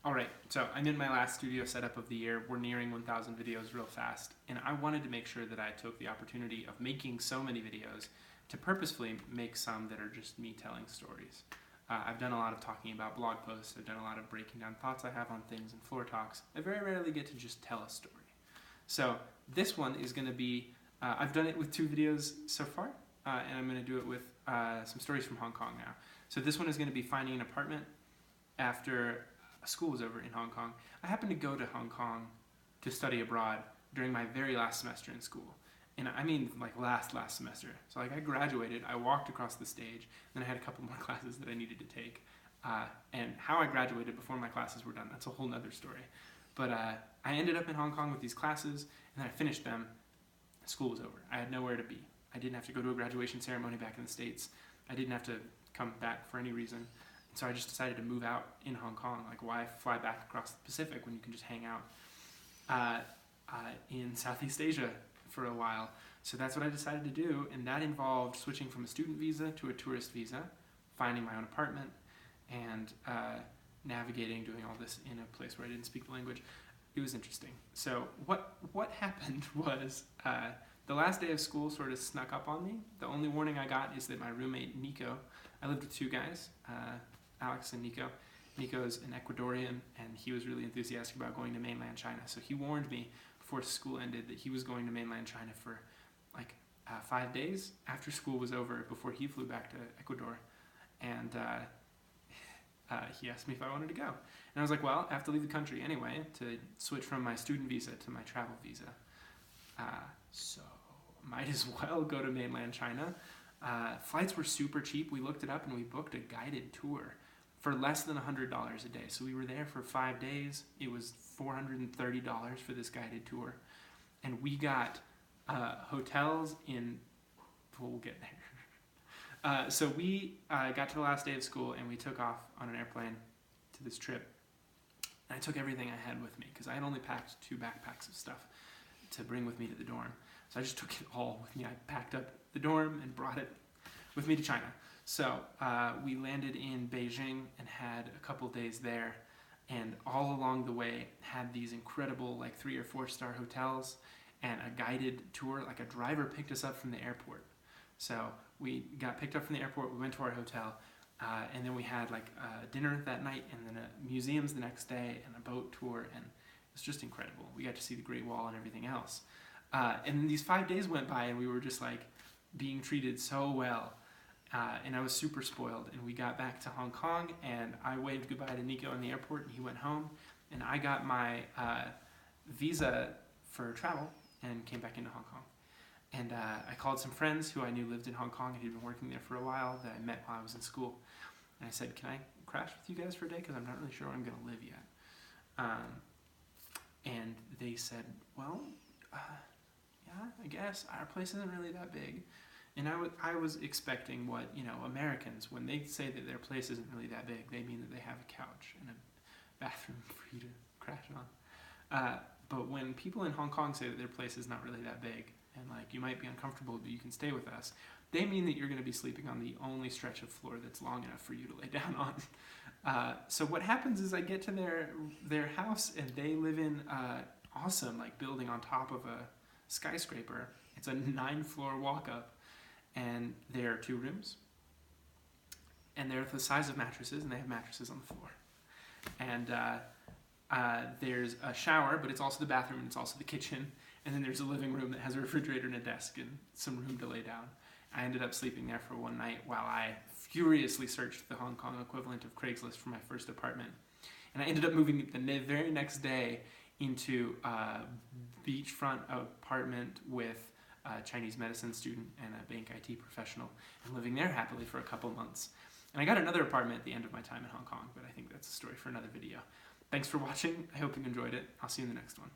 Alright, so I'm in my last studio setup of the year. We're nearing 1,000 videos real fast, and I wanted to make sure that I took the opportunity of making so many videos to purposefully make some that are just me telling stories. I've done a lot of talking about blog posts, I've done a lot of breaking down thoughts I have on things and floor talks. I very rarely get to just tell a story. So this one is going to be, I've done it with 2 videos so far, and I'm going to do it with some stories from Hong Kong now. So this one is going to be finding an apartment after school was over in Hong Kong. I happened to go to Hong Kong to study abroad during my very last semester in school. And I mean like last semester. So like I graduated, I walked across the stage, then I had a couple more classes that I needed to take. And how I graduated before my classes were done, that's a whole nother story. But I ended up in Hong Kong with these classes, and then I finished them. School was over. I had nowhere to be. I didn't have to go to a graduation ceremony back in the States. I didn't have to come back for any reason. So I just decided to move out in Hong Kong. Like, why fly back across the Pacific when you can just hang out in Southeast Asia for a while? So that's what I decided to do, and that involved switching from a student visa to a tourist visa, finding my own apartment, and navigating, doing all this in a place where I didn't speak the language. It was interesting. So what happened was the last day of school sort of snuck up on me. The only warning I got is that my roommate Nico, I lived with 2 guys, Alex and Nico. Nico's an Ecuadorian, and he was really enthusiastic about going to mainland China. So he warned me before school ended that he was going to mainland China for like 5 days after school was over, before he flew back to Ecuador. And he asked me if I wanted to go. And I was like, well, I have to leave the country anyway to switch from my student visa to my travel visa. So might as well go to mainland China. Flights were super cheap. We looked it up and we booked a guided tour for less than $100 a day. So we were there for 5 days. It was $430 for this guided tour. And we got hotels in, we'll get there. So we got to the last day of school and we took off on an airplane to this trip. And I took everything I had with me because I had only packed 2 backpacks of stuff to bring with me to the dorm. So I just took it all with me. I packed up the dorm and brought it with me to China. So we landed in Beijing and had a couple days there, and all along the way had these incredible like 3 or 4-star hotels and a guided tour. Like a driver picked us up from the airport. So we got picked up from the airport, we went to our hotel, and then we had like dinner that night, and then museums the next day, and a boat tour, and it was just incredible. We got to see the Great Wall and everything else. And then these 5 days went by, and we were just like being treated so well. And I was super spoiled. And we got back to Hong Kong, and I waved goodbye to Nico in the airport, and he went home. And I got my visa for travel and came back into Hong Kong. And I called some friends who I knew lived in Hong Kong and had been working there for a while that I met while I was in school. And I said, can I crash with you guys for a day? Because I'm not really sure where I'm going to live yet. And they said, well, yeah, I guess. Our place isn't really that big. And I was expecting what, Americans, when they say that their place isn't really that big, they mean that they have a couch and a bathroom for you to crash on. But when people in Hong Kong say that their place is not really that big, and like you might be uncomfortable but you can stay with us, they mean that you're going to be sleeping on the only stretch of floor that's long enough for you to lay down on. So what happens is I get to their house, and they live in awesome like building on top of a skyscraper. It's a 9-floor walk up, and there are 2 rooms, and they're the size of mattresses, and they have mattresses on the floor. And there's a shower, but it's also the bathroom, and it's also the kitchen. And then there's a living room that has a refrigerator and a desk and some room to lay down. I ended up sleeping there for one night while I furiously searched the Hong Kong equivalent of Craigslist for my first apartment. And I ended up moving the very next day into a beachfront apartment with a Chinese medicine student and a bank IT professional, and living there happily for a couple months. And I got another apartment at the end of my time in Hong Kong, but I think that's a story for another video. Thanks for watching. I hope you enjoyed it. I'll see you in the next one.